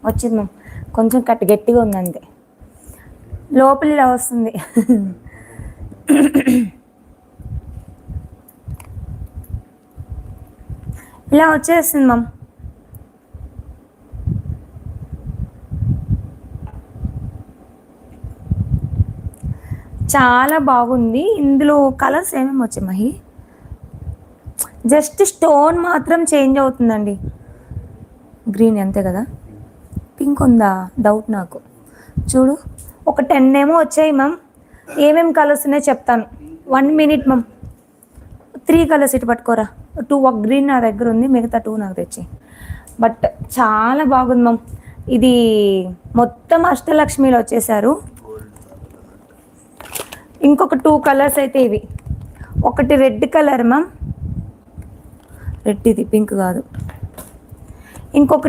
వచ్చింది మ్యామ్. కొంచెం గట్టిగా ఉంది అంతే, లోపల ఇలా వస్తుంది. ఇలా వచ్చేస్తుంది మ్యామ్. చాలా బాగుంది. ఇందులో కలర్స్ ఏమేమి వచ్చాయి మహి? జస్ట్ స్టోన్ మాత్రం చేంజ్ అవుతుందండి. గ్రీన్ అంతే కదా, పింక్ ఉందా డౌట్ నాకు. చూడు, ఒక 10 ఏమో వచ్చాయి మ్యామ్. ఏమేమి కలర్స్ ఉన్నాయో చెప్తాను. 1 minute మ్యామ్. 3 కలర్స్ ఇటు పట్టుకోరా. 2 ఒక గ్రీన్ నా దగ్గర ఉంది, మిగతా 2 నాకు తెచ్చి. బట్ చాలా బాగుంది మ్యామ్. ఇది మొత్తం అష్టలక్ష్మిలో వచ్చేసారు. ఇంకొక 2 కలర్స్ అయితే ఇవి. ఒకటి రెడ్ కలర్ మ్యామ్, రెడ్ ఇది పింక్ కాదు. ఇంకొకటి